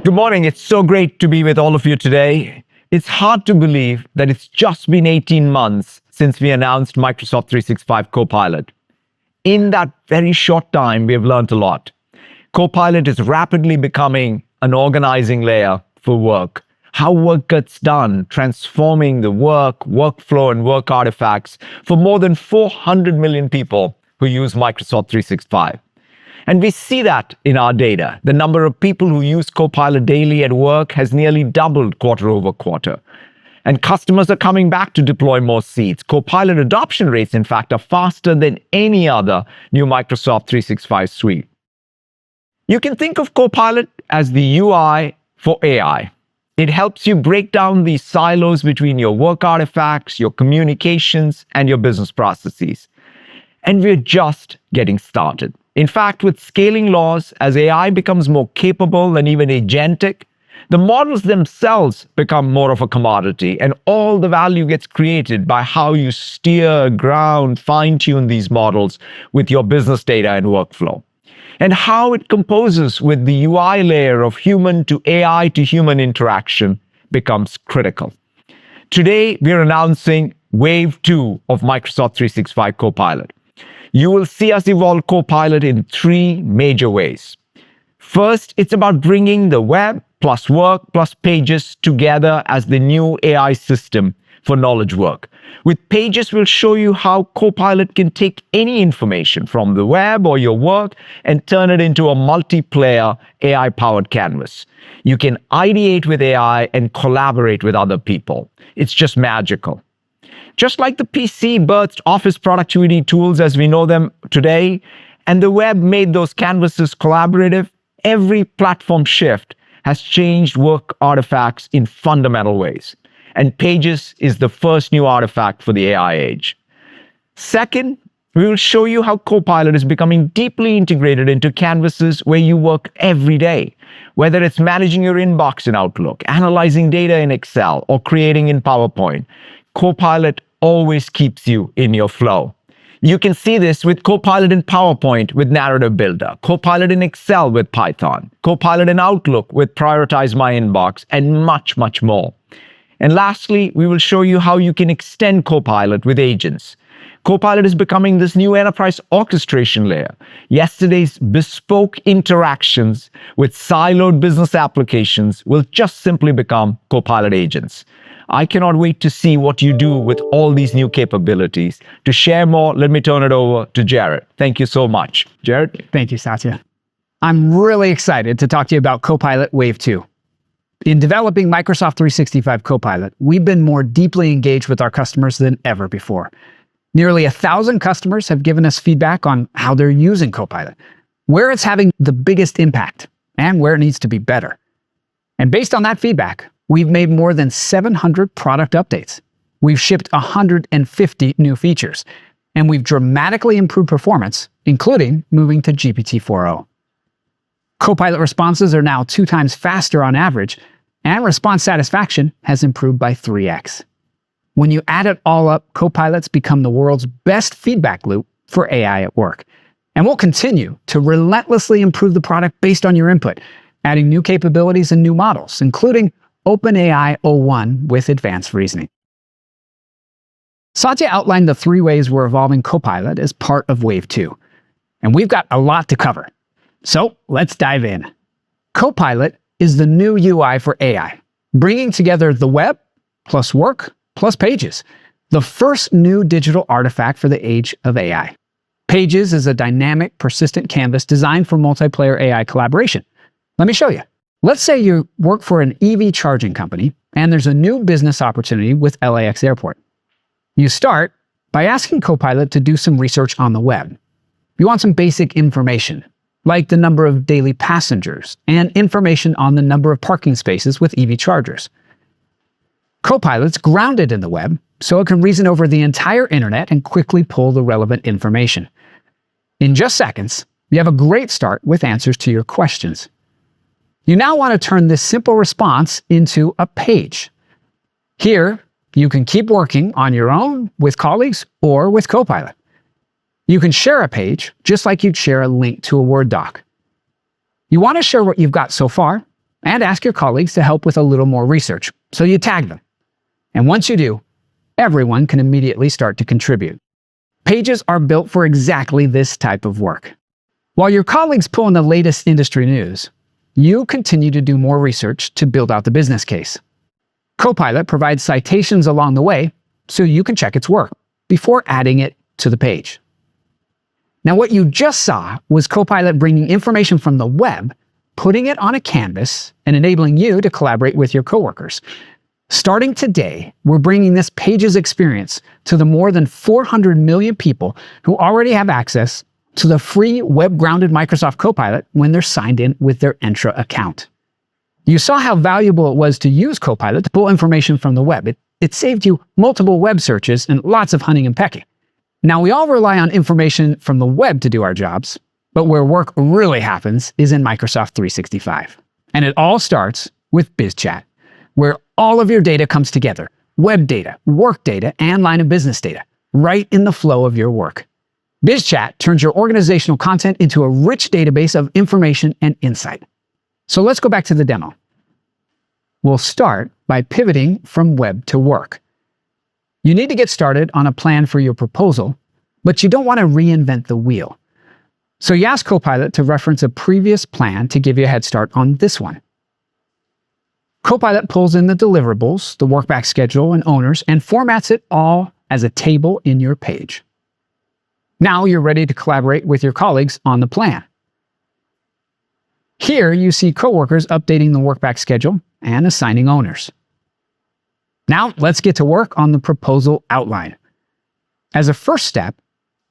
Good morning. It's so great to be with all of you today. It's hard to believe that it's just been 18 months since we announced Microsoft 365 Copilot. In that very short time, we have learned a lot. Copilot is rapidly becoming an organizing layer for work. How work gets done, transforming the work, workflow, and work artifacts for more than 400 million people who use Microsoft 365. And we see that in our data. The number of people who use Copilot daily at work has nearly doubled quarter over quarter. And customers are coming back to deploy more seats. Copilot adoption rates, in fact, are faster than any other new Microsoft 365 suite. You can think of Copilot as the UI for AI. It helps you break down these silos between your work artifacts, your communications, and your business processes. And we're just getting started. In fact, with scaling laws, as AI becomes more capable and even agentic, the models themselves become more of a commodity, and all the value gets created by how you steer, ground, fine-tune these models with your business data and workflow. And how it composes with the UI layer of human to AI to human interaction becomes critical. Today, we're announcing Wave 2 of Microsoft 365 Copilot. You will see us evolve Copilot in three major ways. First, it's about bringing the web plus work plus pages together as the new AI system for knowledge work. With Pages, we'll show you how Copilot can take any information from the web or your work and turn it into a multiplayer AI-powered canvas. You can ideate with AI and collaborate with other people. It's just magical. Just like the PC birthed office productivity tools as we know them today, and the web made those canvases collaborative, every platform shift has changed work artifacts in fundamental ways. And Pages is the first new artifact for the AI age. Second, we will show you how Copilot is becoming deeply integrated into canvases where you work every day, whether it's managing your inbox in Outlook, analyzing data in Excel, or creating in PowerPoint. Copilot always keeps you in your flow. You can see this with Copilot in PowerPoint with Narrative Builder, Copilot in Excel with Python, Copilot in Outlook with Prioritize My Inbox, and much, much more. And lastly, we will show you how you can extend Copilot with agents. Copilot is becoming this new enterprise orchestration layer. Yesterday's bespoke interactions with siloed business applications will just simply become Copilot agents. I cannot wait to see what you do with all these new capabilities. To share more, let me turn it over to Jared. Thank you so much. Jared? Thank you, Satya. I'm really excited to talk to you about Copilot Wave 2. In developing Microsoft 365 Copilot, we've been more deeply engaged with our customers than ever before. Nearly 1,000 customers have given us feedback on how they're using Copilot, where it's having the biggest impact, and where it needs to be better. And based on that feedback, we've made more than 700 product updates. We've shipped 150 new features, and we've dramatically improved performance, including moving to GPT-4o. Copilot responses are now 2 times faster on average, and response satisfaction has improved by 3x. When you add it all up, Copilots become the world's best feedback loop for AI at work. And we'll continue to relentlessly improve the product based on your input, adding new capabilities and new models, including OpenAI o1 with advanced reasoning. Satya outlined the 3 ways we're evolving Copilot as part of Wave 2. And we've got a lot to cover. So let's dive in. Copilot is the new UI for AI, bringing together the web plus work plus Pages, the first new digital artifact for the age of AI. Pages is a dynamic, persistent canvas designed for multiplayer AI collaboration. Let me show you. Let's say you work for an EV charging company, and there's a new business opportunity with LAX Airport. You start by asking Copilot to do some research on the web. You want some basic information, like the number of daily passengers and information on the number of parking spaces with EV chargers. Copilot's grounded in the web, so it can reason over the entire internet and quickly pull the relevant information. In just seconds, you have a great start with answers to your questions. You now want to turn this simple response into a page. Here, you can keep working on your own, with colleagues, or with Copilot. You can share a page just like you'd share a link to a Word doc. You want to share what you've got so far? and ask your colleagues to help with a little more research, so you tag them. And once you do, everyone can immediately start to contribute. Pages are built for exactly this type of work. While your colleagues pull in the latest industry news, you continue to do more research to build out the business case. Copilot provides citations along the way so you can check its work before adding it to the page. Now, what you just saw was Copilot bringing information from the web, putting it on a canvas, and enabling you to collaborate with your coworkers. Starting today, we're bringing this Pages experience to the more than 400 million people who already have access to the free web-grounded Microsoft Copilot when they're signed in with their Entra account. You saw how valuable it was to use Copilot to pull information from the web. It saved you multiple web searches and lots of hunting and pecking. Now, we all rely on information from the web to do our jobs, but where work really happens is in Microsoft 365. And it all starts with BizChat, where all of your data comes together: web data, work data, and line of business data, right in the flow of your work. BizChat turns your organizational content into a rich database of information and insight. So let's go back to the demo. We'll start by pivoting from web to work. You need to get started on a plan for your proposal, but you don't want to reinvent the wheel. So you ask Copilot to reference a previous plan to give you a head start on this one. Copilot pulls in the deliverables, the workback schedule, and owners, and formats it all as a table in your page. Now you're ready to collaborate with your colleagues on the plan. Here you see coworkers updating the workback schedule and assigning owners. Now let's get to work on the proposal outline. As a first step,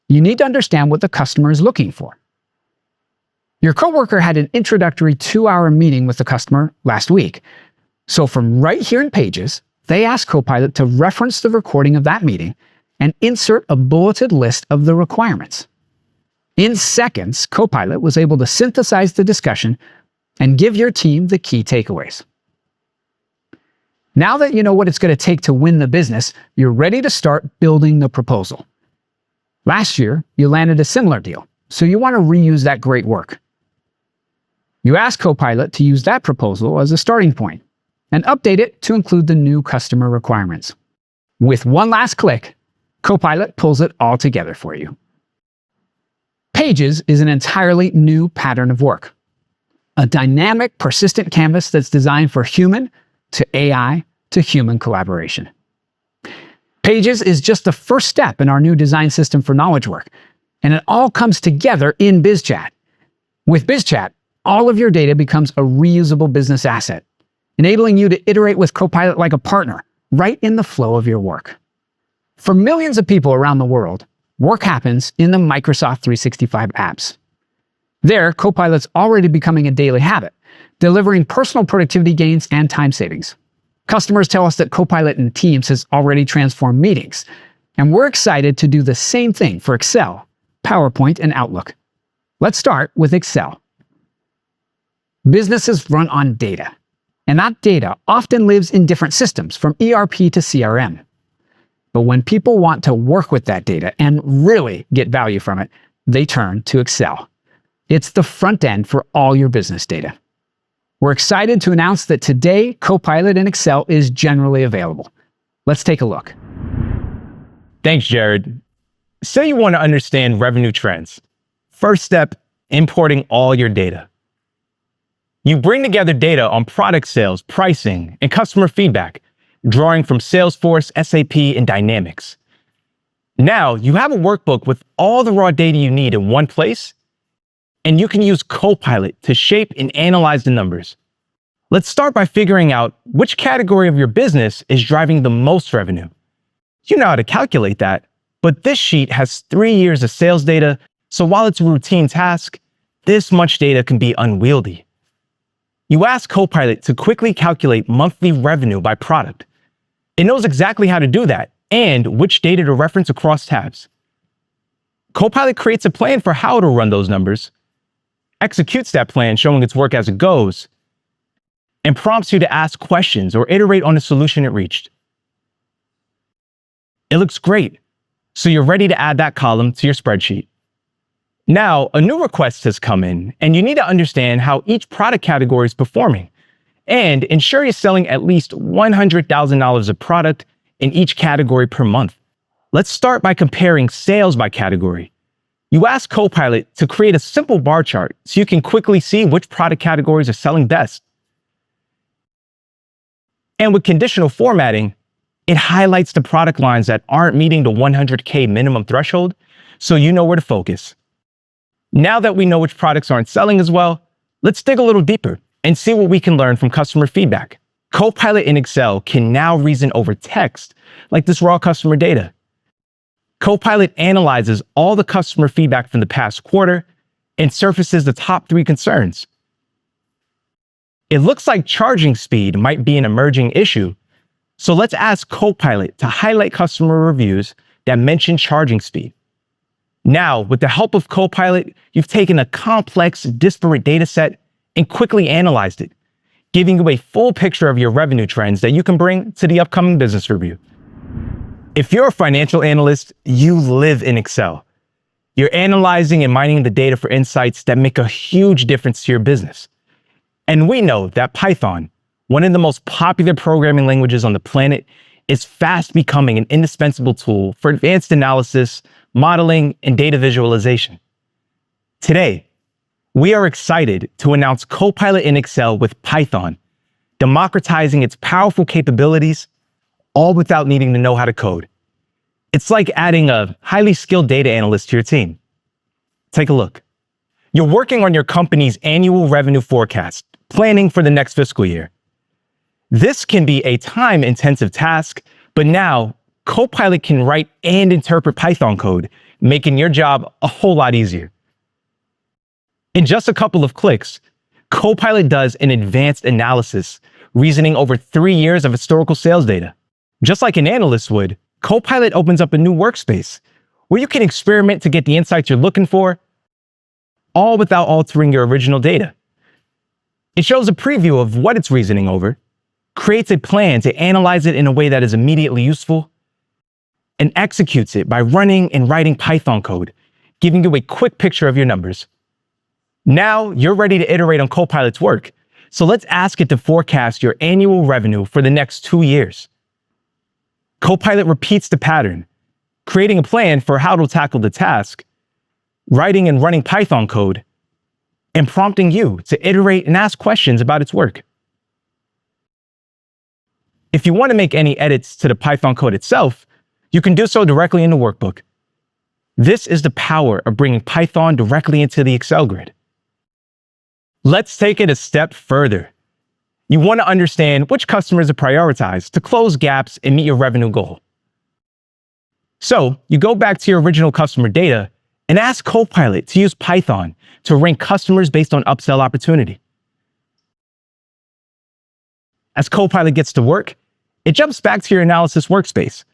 you need to understand what the customer is looking for. Your coworker had an introductory 2-hour meeting with the customer last week. So from right here in Pages, they asked Copilot to reference the recording of that meeting and insert a bulleted list of the requirements. In seconds, Copilot was able to synthesize the discussion and give your team the key takeaways. Now that you know what it's going to take to win the business, you're ready to start building the proposal. Last year, you landed a similar deal, so you want to reuse that great work. You ask Copilot to use that proposal as a starting point and update it to include the new customer requirements. With one last click, Copilot pulls it all together for you. Pages is an entirely new pattern of work. A dynamic, persistent canvas that's designed for human to AI to human collaboration. Pages is just the first step in our new design system for knowledge work, and it all comes together in BizChat. With BizChat, all of your data becomes a reusable business asset, enabling you to iterate with Copilot like a partner, right in the flow of your work. For millions of people around the world, work happens in the Microsoft 365 apps. There, Copilot's already becoming a daily habit, delivering personal productivity gains and time savings. Customers tell us that Copilot in Teams has already transformed meetings, and we're excited to do the same thing for Excel, PowerPoint, and Outlook. Let's start with Excel. Businesses run on data, and that data often lives in different systems, from ERP to CRM. But when people want to work with that data and really get value from it, they turn to Excel. It's the front end for all your business data. We're excited to announce that today, Copilot in Excel is generally available. Let's take a look. Thanks, Jared. Say you want to understand revenue trends. First step, importing all your data. You bring together data on product sales, pricing, and customer feedback, drawing from Salesforce, SAP, and Dynamics. Now, you have a workbook with all the raw data you need in one place, and you can use Copilot to shape and analyze the numbers. Let's start by figuring out which category of your business is driving the most revenue. You know how to calculate that, but this sheet has 3 years of sales data, so while it's a routine task, this much data can be unwieldy. You ask Copilot to quickly calculate monthly revenue by product. It knows exactly how to do that and which data to reference across tabs. Copilot creates a plan for how to run those numbers, executes that plan showing its work as it goes, and prompts you to ask questions or iterate on the solution it reached. It looks great, so you're ready to add that column to your spreadsheet. Now, a new request has come in, and you need to understand how each product category is performing. and ensure you're selling at least $100,000 of product in each category per month. Let's start by comparing sales by category. You ask Copilot to create a simple bar chart so you can quickly see which product categories are selling best. And with conditional formatting, it highlights the product lines that aren't meeting the 100K minimum threshold, so you know where to focus. Now that we know which products aren't selling as well, let's dig a little deeper and see what we can learn from customer feedback. Copilot in Excel can now reason over text, like this raw customer data. Copilot analyzes all the customer feedback from the past quarter and surfaces the top 3 concerns. It looks like charging speed might be an emerging issue, so let's ask Copilot to highlight customer reviews that mention charging speed. Now, with the help of Copilot, you've taken a complex, disparate data set and quickly analyzed it, giving you a full picture of your revenue trends that you can bring to the upcoming business review. If you're a financial analyst, you live in Excel. You're analyzing and mining the data for insights that make a huge difference to your business. And we know that Python, one of the most popular programming languages on the planet, is fast becoming an indispensable tool for advanced analysis, modeling, and data visualization. Today, we are excited to announce Copilot in Excel with Python, democratizing its powerful capabilities, all without needing to know how to code. It's like adding a highly skilled data analyst to your team. Take a look. You're working on your company's annual revenue forecast, planning for the next fiscal year. This can be a time-intensive task, but now Copilot can write and interpret Python code, making your job a whole lot easier. In just a couple of clicks, Copilot does an advanced analysis, reasoning over 3 years of historical sales data. Just like an analyst would, Copilot opens up a new workspace where you can experiment to get the insights you're looking for, all without altering your original data. It shows a preview of what it's reasoning over, creates a plan to analyze it in a way that is immediately useful, and executes it by running and writing Python code, giving you a quick picture of your numbers. Now you're ready to iterate on Copilot's work, so let's ask it to forecast your annual revenue for the next 2 years. Copilot repeats the pattern, creating a plan for how to tackle the task, writing and running Python code, and prompting you to iterate and ask questions about its work. If you want to make any edits to the Python code itself, you can do so directly in the workbook. This is the power of bringing Python directly into the Excel grid. Let's take it a step further. You want to understand which customers are prioritized to close gaps and meet your revenue goal. So you go back to your original customer data and ask Copilot to use Python to rank customers based on upsell opportunity. As Copilot gets to work, it jumps back to your analysis workspace.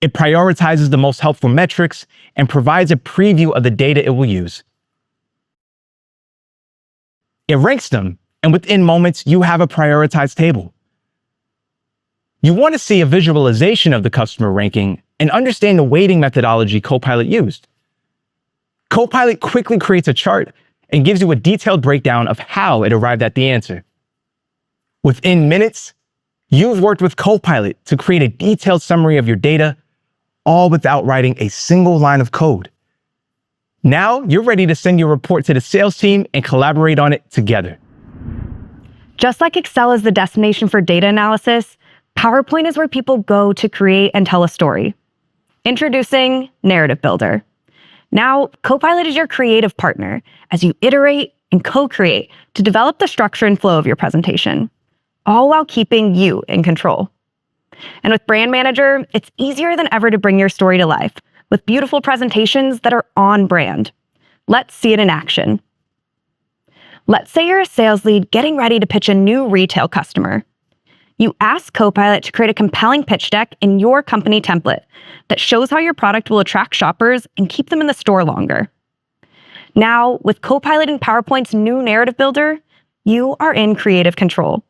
It prioritizes the most helpful metrics and provides a preview of the data it will use. It ranks them, and within moments, you have a prioritized table. You want to see a visualization of the customer ranking and understand the weighting methodology Copilot used. Copilot quickly creates a chart and gives you a detailed breakdown of how it arrived at the answer. Within minutes, you've worked with Copilot to create a detailed summary of your data, all without writing a single line of code. Now you're ready to send your report to the sales team and collaborate on it together. Just like Excel is the destination for data analysis, PowerPoint is where people go to create and tell a story. Introducing Narrative Builder. Now, Copilot is your creative partner as you iterate and co-create to develop the structure and flow of your presentation, all while keeping you in control. And with Brand Manager, it's easier than ever to bring your story to life with beautiful presentations that are on brand. Let's see it in action. Let's say you're a sales lead getting ready to pitch a new retail customer. You ask Copilot to create a compelling pitch deck in your company template that shows how your product will attract shoppers and keep them in the store longer. Now, with Copilot and PowerPoint's new narrative builder, you are in creative control.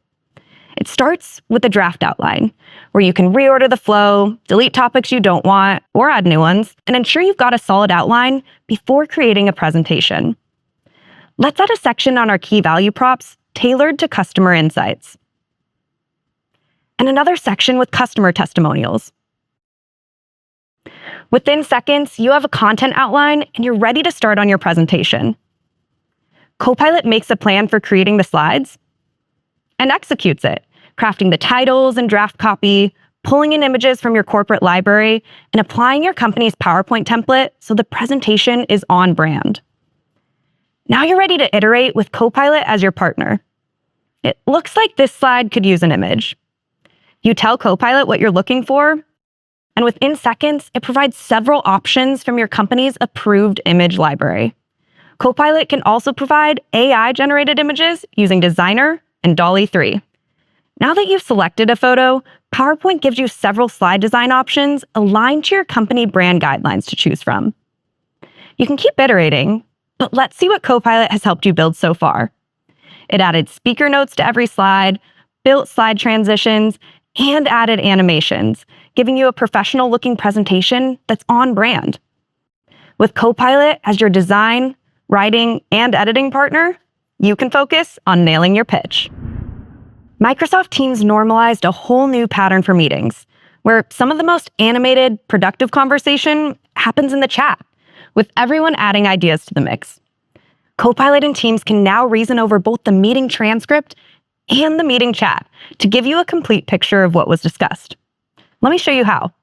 It starts with a draft outline, where you can reorder the flow, delete topics you don't want, or add new ones, and ensure you've got a solid outline before creating a presentation. Let's add a section on our key value props tailored to customer insights. and another section with customer testimonials. Within seconds, you have a content outline and you're ready to start on your presentation. Copilot makes a plan for creating the slides and executes it, crafting the titles and draft copy, pulling in images from your corporate library, and applying your company's PowerPoint template so the presentation is on brand. Now you're ready to iterate with Copilot as your partner. It looks like this slide could use an image. You tell Copilot what you're looking for, and within seconds, it provides several options from your company's approved image library. Copilot can also provide AI-generated images using Designer and DALL-E 3. Now that you've selected a photo, PowerPoint gives you several slide design options aligned to your company brand guidelines to choose from. You can keep iterating, but let's see what Copilot has helped you build so far. It added speaker notes to every slide, built slide transitions, and added animations, giving you a professional-looking presentation that's on brand. With Copilot as your design, writing, and editing partner, you can focus on nailing your pitch. Microsoft Teams normalized a whole new pattern for meetings, where some of the most animated, productive conversation happens in the chat, with everyone adding ideas to the mix. Copilot and Teams can now reason over both the meeting transcript and the meeting chat to give you a complete picture of what was discussed. Let me show you how.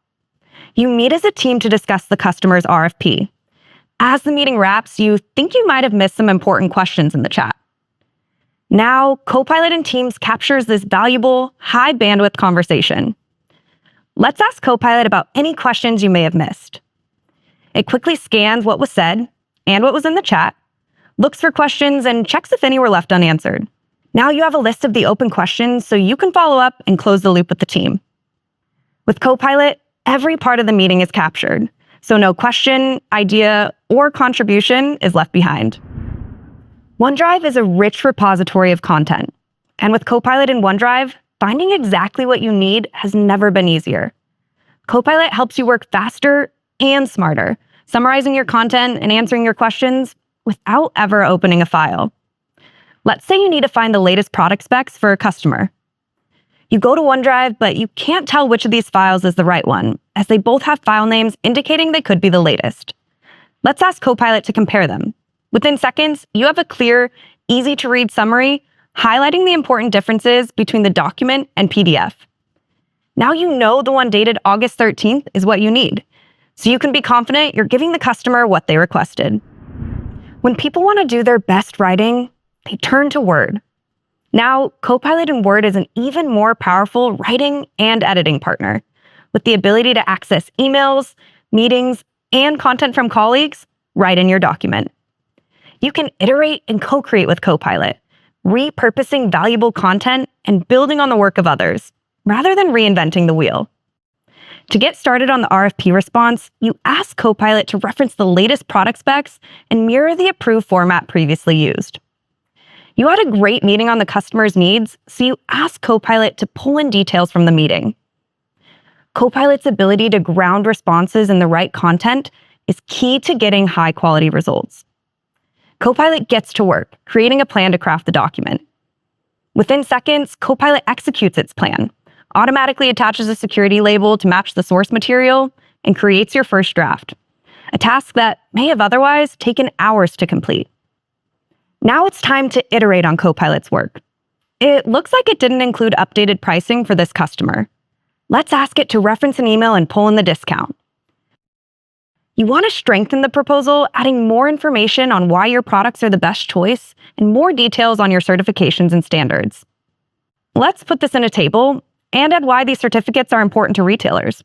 You meet as a team to discuss the customer's RFP. As the meeting wraps, you think you might have missed some important questions in the chat. Now, Copilot in Teams captures this valuable, high-bandwidth conversation. Let's ask Copilot about any questions you may have missed. It quickly scans what was said and what was in the chat, looks for questions, and checks if any were left unanswered. Now you have a list of the open questions so you can follow up and close the loop with the team. With Copilot, every part of the meeting is captured, so no question, idea, or contribution is left behind. OneDrive is a rich repository of content, and with Copilot in OneDrive, finding exactly what you need has never been easier. Copilot helps you work faster and smarter, summarizing your content and answering your questions without ever opening a file. Let's say you need to find the latest product specs for a customer. You go to OneDrive, but you can't tell which of these files is the right one, as they both have file names indicating they could be the latest. Let's ask Copilot to compare them. Within seconds, you have a clear, easy-to-read summary highlighting the important differences between the document and PDF. Now you know the one dated August 13th is what you need, so you can be confident you're giving the customer what they requested. When people want to do their best writing, they turn to Word. Now, Copilot in Word is an even more powerful writing and editing partner, with the ability to access emails, meetings, and content from colleagues right in your document. You can iterate and co-create with Copilot, repurposing valuable content and building on the work of others, rather than reinventing the wheel. To get started on the RFP response, you ask Copilot to reference the latest product specs and mirror the approved format previously used. You had a great meeting on the customer's needs, so you ask Copilot to pull in details from the meeting. Copilot's ability to ground responses in the right content is key to getting high-quality results. Copilot gets to work, creating a plan to craft the document. Within seconds, Copilot executes its plan, automatically attaches a security label to match the source material, and creates your first draft, a task that may have otherwise taken hours to complete. Now it's time to iterate on Copilot's work. It looks like it didn't include updated pricing for this customer. Let's ask it to reference an email and pull in the discount. You want to strengthen the proposal, adding more information on why your products are the best choice and more details on your certifications and standards. Let's put this in a table and add why these certificates are important to retailers.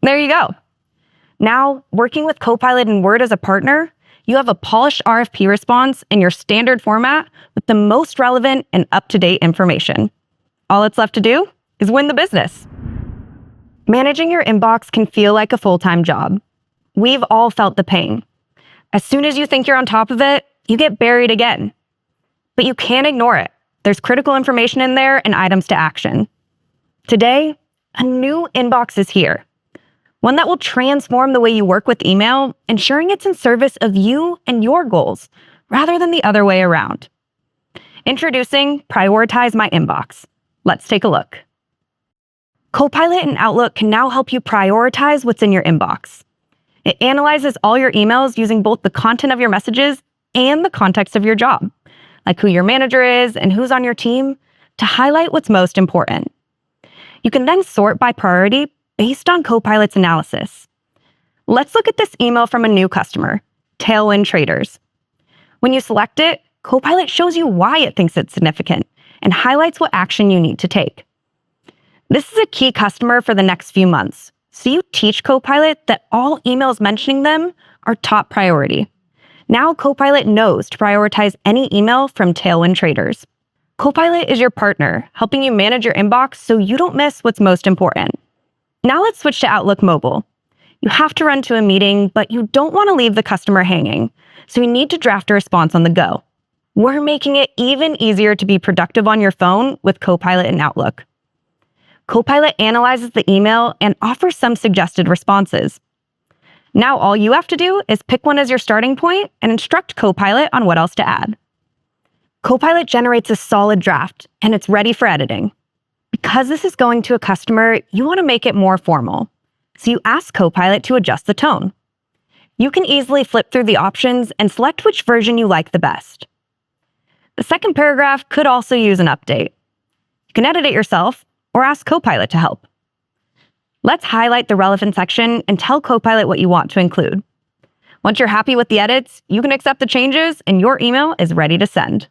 There you go. Now, working with Copilot in Word as a partner, you have a polished RFP response in your standard format with the most relevant and up-to-date information. All it's left to do is win the business. Managing your inbox can feel like a full-time job. We've all felt the pain. As soon as you think you're on top of it, you get buried again. But you can't ignore it. There's critical information in there and items to action. Today, a new inbox is here. One that will transform the way you work with email, ensuring it's in service of you and your goals, rather than the other way around. Introducing Prioritize My Inbox, Let's take a look. Copilot in Outlook can now help you prioritize what's in your inbox. It analyzes all your emails using both the content of your messages and the context of your job, like who your manager is and who's on your team, to highlight what's most important. You can then sort by priority based on Copilot's analysis. Let's look at this email from a new customer, Tailwind Traders. When you select it, Copilot shows you why it thinks it's significant and highlights what action you need to take. This is a key customer for the next few months, so you teach Copilot that all emails mentioning them are top priority. Now Copilot knows to prioritize any email from Tailwind Traders. Copilot is your partner, helping you manage your inbox so you don't miss what's most important. Now let's switch to Outlook Mobile. You have to run to a meeting, but you don't want to leave the customer hanging, so you need to draft a response on the go. We're making it even easier to be productive on your phone with Copilot in Outlook. Copilot analyzes the email and offers some suggested responses. Now all you have to do is pick one as your starting point and instruct Copilot on what else to add. Copilot generates a solid draft, and it's ready for editing. Because this is going to a customer, you want to make it more formal. So you ask Copilot to adjust the tone. You can easily flip through the options and select which version you like the best. The second paragraph could also use an update. You can edit it yourself or ask Copilot to help. Let's highlight the relevant section and tell Copilot what you want to include. Once you're happy with the edits, you can accept the changes and your email is ready to send.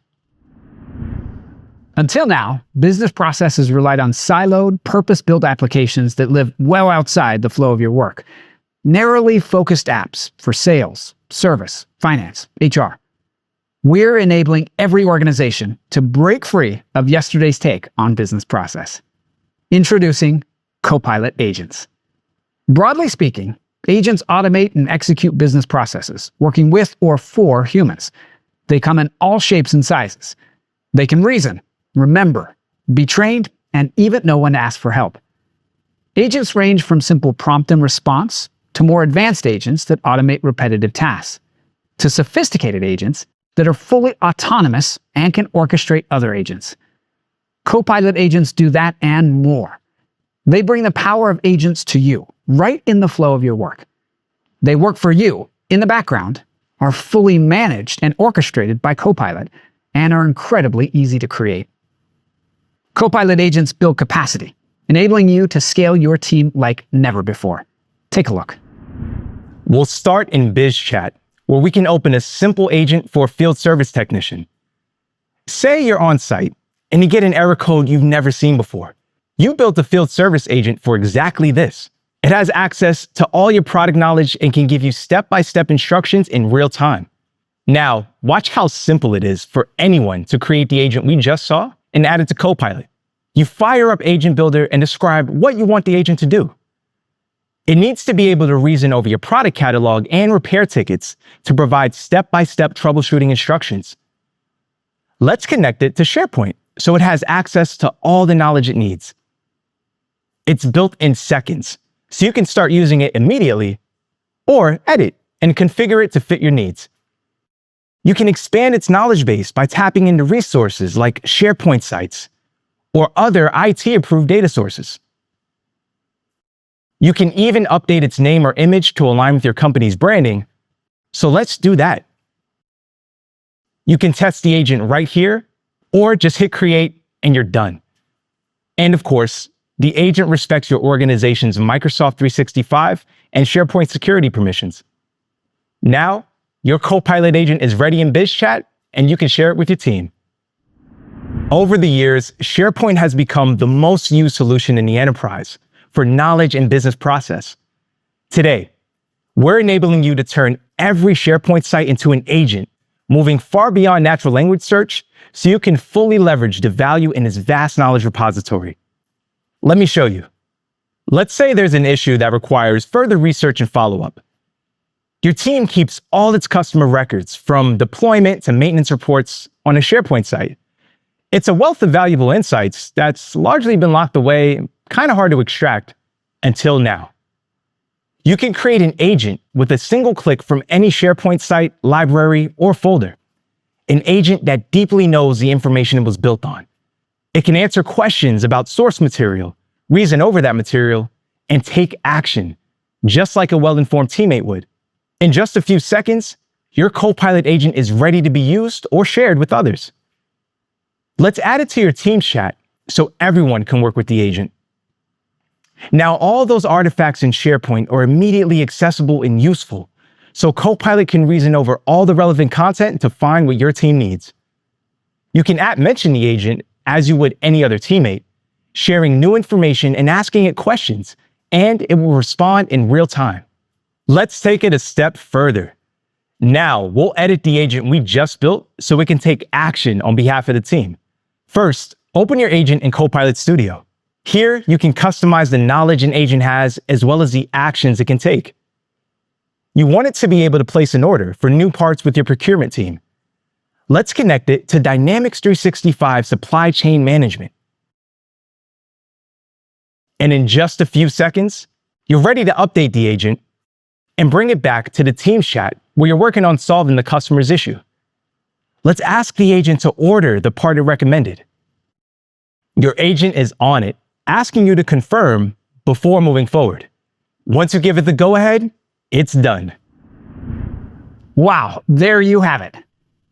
Until now, business processes relied on siloed, purpose-built applications that live well outside the flow of your work. Narrowly focused apps for sales, service, finance, HR. We're enabling every organization to break free of yesterday's take on business process. Introducing Copilot agents. Broadly speaking, agents automate and execute business processes, working with or for humans. They come in all shapes and sizes. They can reason, remember, be trained, and even know when to ask for help. Agents range from simple prompt and response to more advanced agents that automate repetitive tasks, to sophisticated agents that are fully autonomous and can orchestrate other agents. Copilot agents do that and more. They bring the power of agents to you, right in the flow of your work. They work for you in the background, are fully managed and orchestrated by Copilot, and are incredibly easy to create. Copilot agents build capacity, enabling you to scale your team like never before. Take a look. We'll start in BizChat, where we can open a simple agent for a field service technician. Say you're on site and you get an error code you've never seen before. You built a field service agent for exactly this. It has access to all your product knowledge and can give you step-by-step instructions in real time. Now, watch how simple it is for anyone to create the agent we just saw and add it to Copilot. You fire up Agent Builder and describe what you want the agent to do. It needs to be able to reason over your product catalog and repair tickets to provide step-by-step troubleshooting instructions. Let's connect it to SharePoint so it has access to all the knowledge it needs. It's built in seconds, so you can start using it immediately or edit and configure it to fit your needs. You can expand its knowledge base by tapping into resources like SharePoint sites or other IT-approved data sources. You can even update its name or image to align with your company's branding, so let's do that. You can test the agent right here, or just hit create and you're done. And of course, the agent respects your organization's Microsoft 365 and SharePoint security permissions. Now, your Copilot agent is ready in BizChat, and you can share it with your team. Over the years, SharePoint has become the most used solution in the enterprise for knowledge and business process. Today, we're enabling you to turn every SharePoint site into an agent, moving far beyond natural language search so you can fully leverage the value in its vast knowledge repository. Let me show you. Let's say there's an issue that requires further research and follow-up. Your team keeps all its customer records, from deployment to maintenance reports, on a SharePoint site. It's a wealth of valuable insights that's largely been locked away, kind of hard to extract, until now. You can create an agent with a single click from any SharePoint site, library, or folder. An agent that deeply knows the information it was built on. It can answer questions about source material, reason over that material, and take action, just like a well-informed teammate would. In just a few seconds, your Copilot agent is ready to be used or shared with others. Let's add it to your team chat so everyone can work with the agent. Now, all those artifacts in SharePoint are immediately accessible and useful, so Copilot can reason over all the relevant content to find what your team needs. You can @mention the agent as you would any other teammate, sharing new information and asking it questions, and it will respond in real time. Let's take it a step further. Now, we'll edit the agent we just built so it can take action on behalf of the team. First, open your agent in Copilot Studio. Here, you can customize the knowledge an agent has as well as the actions it can take. You want it to be able to place an order for new parts with your procurement team. Let's connect it to Dynamics 365 Supply Chain Management. And in just a few seconds, you're ready to update the agent and bring it back to the team chat where you're working on solving the customer's issue. Let's ask the agent to order the part it recommended. Your agent is on it, asking you to confirm before moving forward. Once you give it the go-ahead, it's done. Wow, there you have it.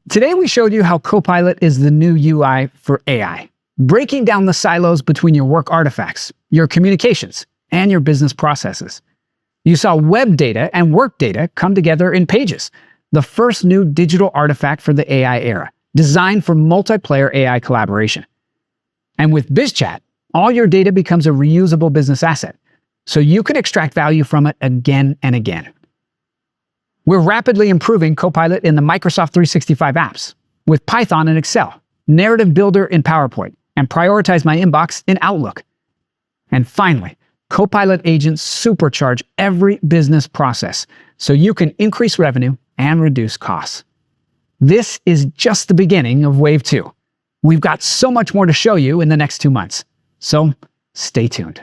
Today we showed you how Copilot is the new UI for AI, breaking down the silos between your work artifacts, your communications, and your business processes. You saw web data and work data come together in Pages, the first new digital artifact for the AI era, designed for multiplayer AI collaboration. And with BizChat, all your data becomes a reusable business asset, so you can extract value from it again and again. We're rapidly improving Copilot in the Microsoft 365 apps, with Python in Excel, Narrative Builder in PowerPoint, and Prioritize My Inbox in Outlook. And finally, Copilot agents supercharge every business process, so you can increase revenue and reduce costs. This is just the beginning of Wave 2. We've got so much more to show you in the next 2 months, so stay tuned.